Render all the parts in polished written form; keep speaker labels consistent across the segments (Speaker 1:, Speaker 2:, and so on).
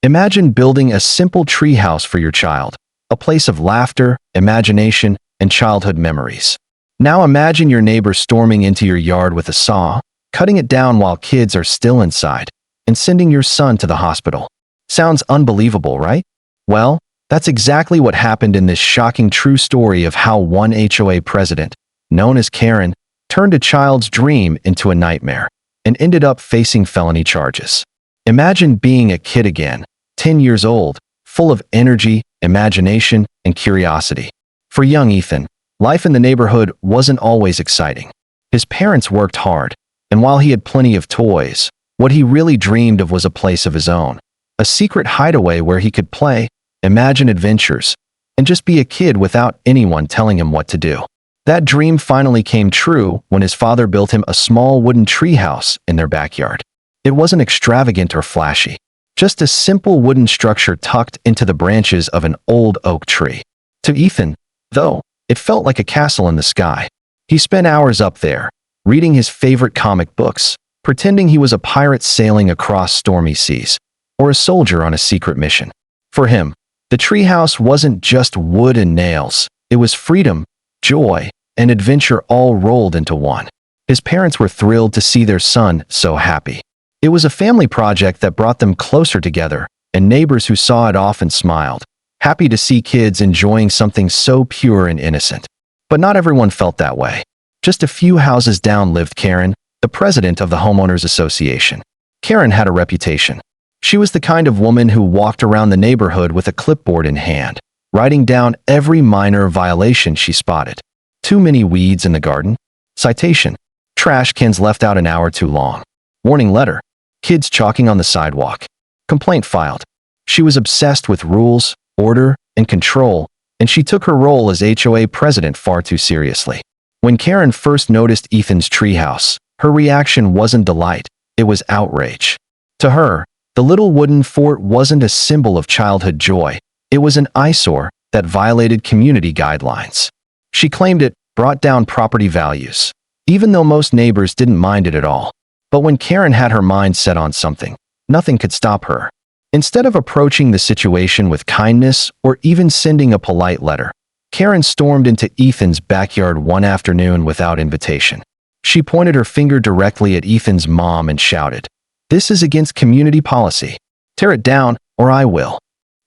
Speaker 1: Imagine building a simple treehouse for your child, a place of laughter, imagination, and childhood memories. Now imagine your neighbor storming into your yard with a saw, cutting it down while kids are still inside, and sending your son to the hospital. Sounds unbelievable, right? Well, that's exactly what happened in this shocking true story of how one HOA president, known as Karen, turned a child's dream into a nightmare and ended up facing felony charges. Imagine being a kid again, 10 years old, full of energy, imagination, and curiosity. For young Ethan, life in the neighborhood wasn't always exciting. His parents worked hard, and while he had plenty of toys, what he really dreamed of was a place of his own, a secret hideaway where he could play, imagine adventures, and just be a kid without anyone telling him what to do. That dream finally came true when his father built him a small wooden treehouse in their backyard. It wasn't extravagant or flashy, just a simple wooden structure tucked into the branches of an old oak tree. To Ethan, though, it felt like a castle in the sky. He spent hours up there, reading his favorite comic books, pretending he was a pirate sailing across stormy seas, or a soldier on a secret mission. For him, the treehouse wasn't just wood and nails. It was freedom, joy, and adventure all rolled into one. His parents were thrilled to see their son so happy. It was a family project that brought them closer together, and neighbors who saw it often smiled, happy to see kids enjoying something so pure and innocent. But not everyone felt that way. Just a few houses down lived Karen, the president of the Homeowners Association. Karen had a reputation. She was the kind of woman who walked around the neighborhood with a clipboard in hand, writing down every minor violation she spotted. Too many weeds in the garden? Citation. Trash cans left out an hour too long. Warning letter. Kids chalking on the sidewalk. Complaint filed. She was obsessed with rules, order, and control, and she took her role as HOA president far too seriously. When Karen first noticed Ethan's treehouse, her reaction wasn't delight, it was outrage. To her, the little wooden fort wasn't a symbol of childhood joy, it was an eyesore that violated community guidelines. She claimed it brought down property values, even though most neighbors didn't mind it at all. But when Karen had her mind set on something, nothing could stop her. Instead of approaching the situation with kindness or even sending a polite letter, Karen stormed into Ethan's backyard one afternoon without invitation. She pointed her finger directly at Ethan's mom and shouted, "This is against community policy. Tear it down, or I will."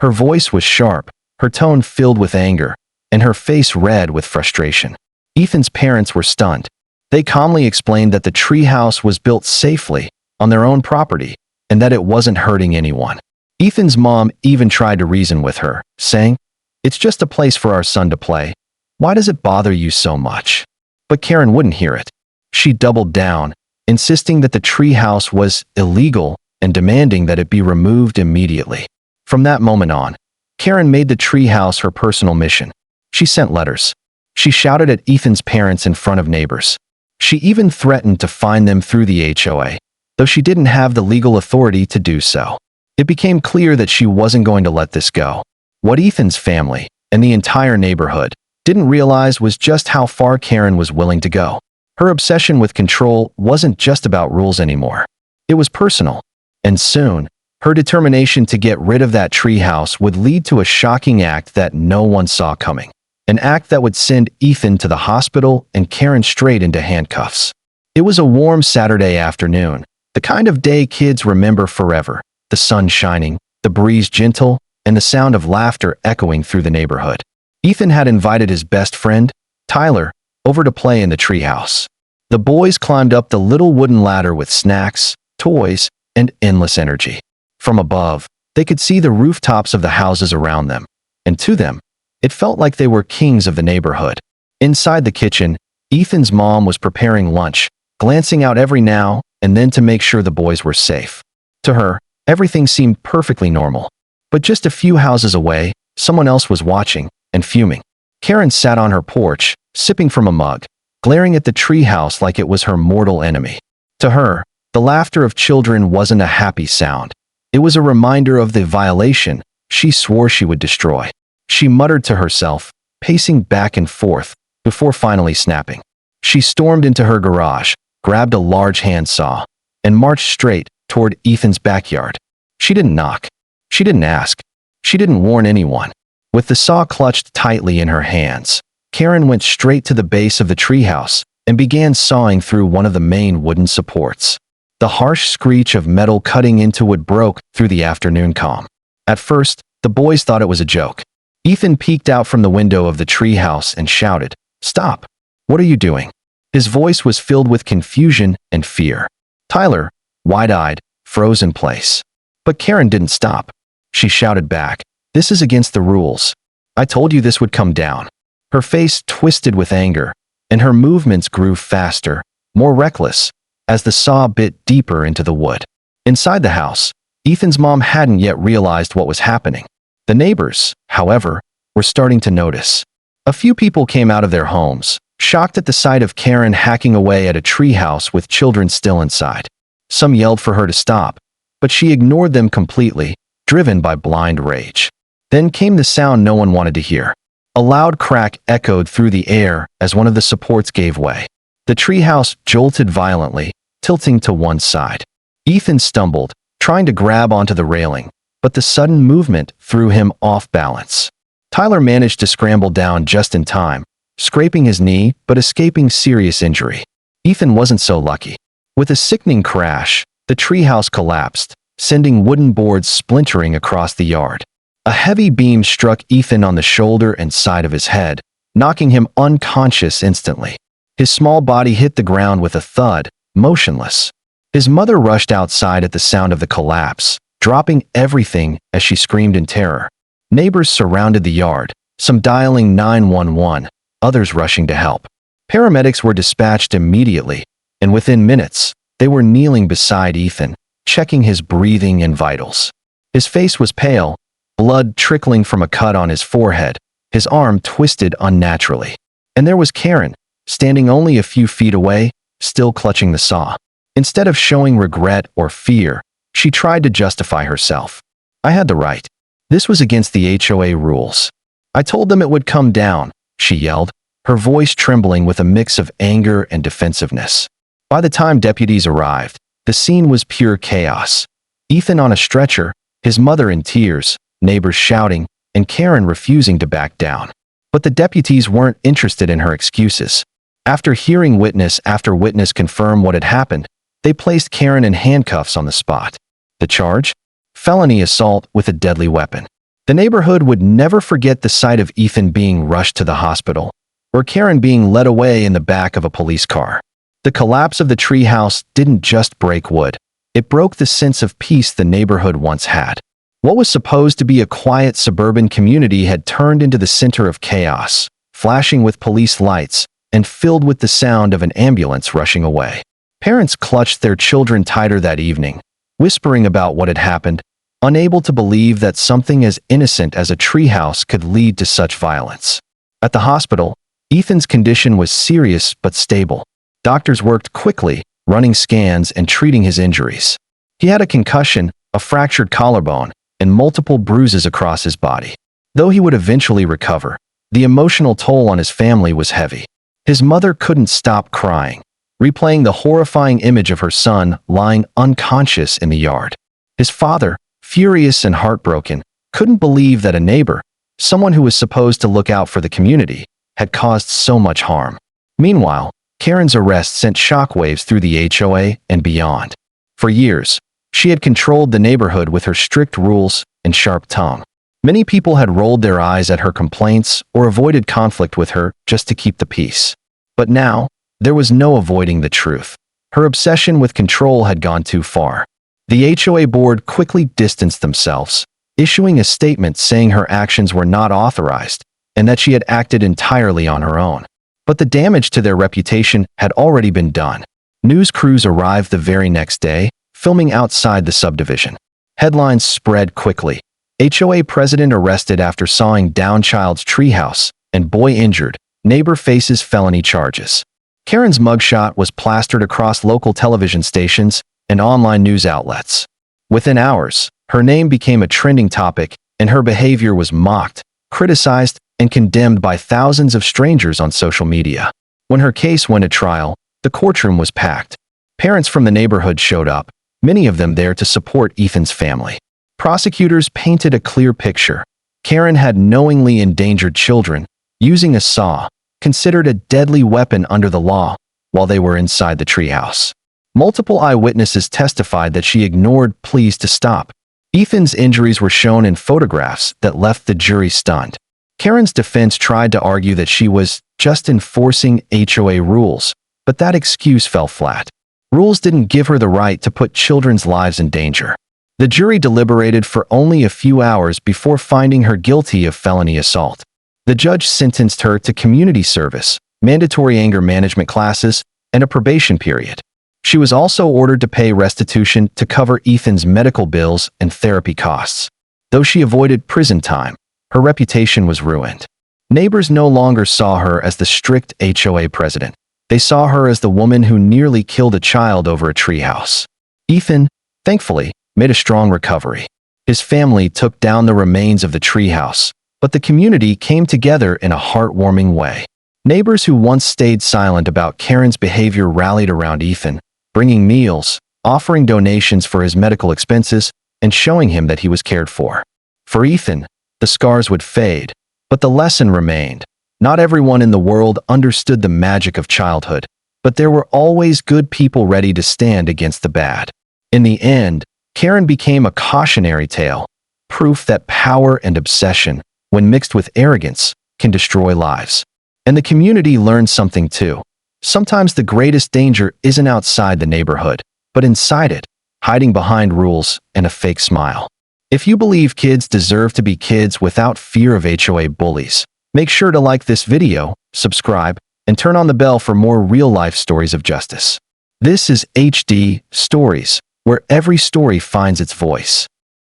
Speaker 1: Her voice was sharp, her tone filled with anger, and her face red with frustration. Ethan's parents were stunned. They calmly explained that the treehouse was built safely, on their own property, and that it wasn't hurting anyone. Ethan's mom even tried to reason with her, saying, "It's just a place for our son to play. Why does it bother you so much?" But Karen wouldn't hear it. She doubled down, insisting that the treehouse was illegal and demanding that it be removed immediately. From that moment on, Karen made the treehouse her personal mission. She sent letters. She shouted at Ethan's parents in front of neighbors. She even threatened to fine them through the HOA, though she didn't have the legal authority to do so. It became clear that she wasn't going to let this go. What Ethan's family, and the entire neighborhood, didn't realize was just how far Karen was willing to go. Her obsession with control wasn't just about rules anymore. It was personal. And soon, her determination to get rid of that treehouse would lead to a shocking act that no one saw coming. An act that would send Ethan to the hospital and Karen straight into handcuffs. It was a warm Saturday afternoon, the kind of day kids remember forever, the sun shining, the breeze gentle, and the sound of laughter echoing through the neighborhood. Ethan had invited his best friend, Tyler, over to play in the treehouse. The boys climbed up the little wooden ladder with snacks, toys, and endless energy. From above, they could see the rooftops of the houses around them, and to them, it felt like they were kings of the neighborhood. Inside the kitchen, Ethan's mom was preparing lunch, glancing out every now and then to make sure the boys were safe. To her, everything seemed perfectly normal. But just a few houses away, someone else was watching and fuming. Karen sat on her porch, sipping from a mug, glaring at the treehouse like it was her mortal enemy. To her, the laughter of children wasn't a happy sound. It was a reminder of the violation she swore she would destroy. She muttered to herself, pacing back and forth, before finally snapping. She stormed into her garage, grabbed a large handsaw, and marched straight toward Ethan's backyard. She didn't knock. She didn't ask. She didn't warn anyone. With the saw clutched tightly in her hands, Karen went straight to the base of the treehouse and began sawing through one of the main wooden supports. The harsh screech of metal cutting into wood broke through the afternoon calm. At first, the boys thought it was a joke. Ethan peeked out from the window of the treehouse and shouted, "Stop! What are you doing?" His voice was filled with confusion and fear. Tyler, wide-eyed, froze in place. But Karen didn't stop. She shouted back, "This is against the rules. I told you this would come down." Her face twisted with anger, and her movements grew faster, more reckless, as the saw bit deeper into the wood. Inside the house, Ethan's mom hadn't yet realized what was happening. The neighbors, however, were starting to notice. A few people came out of their homes, shocked at the sight of Karen hacking away at a treehouse with children still inside. Some yelled for her to stop, but she ignored them completely, driven by blind rage. Then came the sound no one wanted to hear. A loud crack echoed through the air as one of the supports gave way. The treehouse jolted violently, tilting to one side. Ethan stumbled, trying to grab onto the railing, but the sudden movement threw him off balance. Tyler managed to scramble down just in time, scraping his knee but escaping serious injury. Ethan wasn't so lucky. With a sickening crash, the treehouse collapsed, sending wooden boards splintering across the yard. A heavy beam struck Ethan on the shoulder and side of his head, knocking him unconscious instantly. His small body hit the ground with a thud, motionless. His mother rushed outside at the sound of the collapse, dropping everything as she screamed in terror. Neighbors surrounded the yard, some dialing 911, others rushing to help. Paramedics were dispatched immediately, and within minutes, they were kneeling beside Ethan, checking his breathing and vitals. His face was pale, blood trickling from a cut on his forehead, his arm twisted unnaturally. And there was Karen, standing only a few feet away, still clutching the saw. Instead of showing regret or fear, she tried to justify herself. "I had the right. This was against the HOA rules. I told them it would come down," she yelled, her voice trembling with a mix of anger and defensiveness. By the time deputies arrived, the scene was pure chaos. Ethan on a stretcher, his mother in tears, neighbors shouting, and Karen refusing to back down. But the deputies weren't interested in her excuses. After hearing witness after witness confirm what had happened, they placed Karen in handcuffs on the spot. The charge? Felony assault with a deadly weapon. The neighborhood would never forget the sight of Ethan being rushed to the hospital, or Karen being led away in the back of a police car. The collapse of the treehouse didn't just break wood. It broke the sense of peace the neighborhood once had. What was supposed to be a quiet suburban community had turned into the center of chaos, flashing with police lights and filled with the sound of an ambulance rushing away. Parents clutched their children tighter that evening, whispering about what had happened, unable to believe that something as innocent as a treehouse could lead to such violence. At the hospital, Ethan's condition was serious but stable. Doctors worked quickly, running scans and treating his injuries. He had a concussion, a fractured collarbone, and multiple bruises across his body. Though he would eventually recover, the emotional toll on his family was heavy. His mother couldn't stop crying, replaying the horrifying image of her son lying unconscious in the yard. His father, furious and heartbroken, couldn't believe that a neighbor, someone who was supposed to look out for the community, had caused so much harm. Meanwhile, Karen's arrest sent shockwaves through the HOA and beyond. For years, she had controlled the neighborhood with her strict rules and sharp tongue. Many people had rolled their eyes at her complaints or avoided conflict with her just to keep the peace. But now, there was no avoiding the truth. Her obsession with control had gone too far. The HOA board quickly distanced themselves, issuing a statement saying her actions were not authorized and that she had acted entirely on her own. But the damage to their reputation had already been done. News crews arrived the very next day, filming outside the subdivision. Headlines spread quickly. HOA president arrested after sawing down child's treehouse, and boy injured, neighbor faces felony charges. Karen's mugshot was plastered across local television stations and online news outlets. Within hours, her name became a trending topic, and her behavior was mocked, criticized, and condemned by thousands of strangers on social media. When her case went to trial, the courtroom was packed. Parents from the neighborhood showed up, many of them there to support Ethan's family. Prosecutors painted a clear picture. Karen had knowingly endangered children, using a saw, considered a deadly weapon under the law, while they were inside the treehouse. Multiple eyewitnesses testified that she ignored pleas to stop. Ethan's injuries were shown in photographs that left the jury stunned. Karen's defense tried to argue that she was just enforcing HOA rules, but that excuse fell flat. Rules didn't give her the right to put children's lives in danger. The jury deliberated for only a few hours before finding her guilty of felony assault. The judge sentenced her to community service, mandatory anger management classes, and a probation period. She was also ordered to pay restitution to cover Ethan's medical bills and therapy costs. Though she avoided prison time, her reputation was ruined. Neighbors no longer saw her as the strict HOA president. They saw her as the woman who nearly killed a child over a treehouse. Ethan, thankfully, made a strong recovery. His family took down the remains of the treehouse, but the community came together in a heartwarming way. Neighbors who once stayed silent about Karen's behavior rallied around Ethan, bringing meals, offering donations for his medical expenses, and showing him that he was cared for. For Ethan, the scars would fade, but the lesson remained. Not everyone in the world understood the magic of childhood, but there were always good people ready to stand against the bad. In the end, Karen became a cautionary tale, proof that power and obsession, when mixed with arrogance, can destroy lives. And the community learned something too. Sometimes the greatest danger isn't outside the neighborhood, but inside it, hiding behind rules and a fake smile. If you believe kids deserve to be kids without fear of HOA bullies, make sure to like this video, subscribe, and turn on the bell for more real-life stories of justice. This is HD Stories, where every story finds its voice.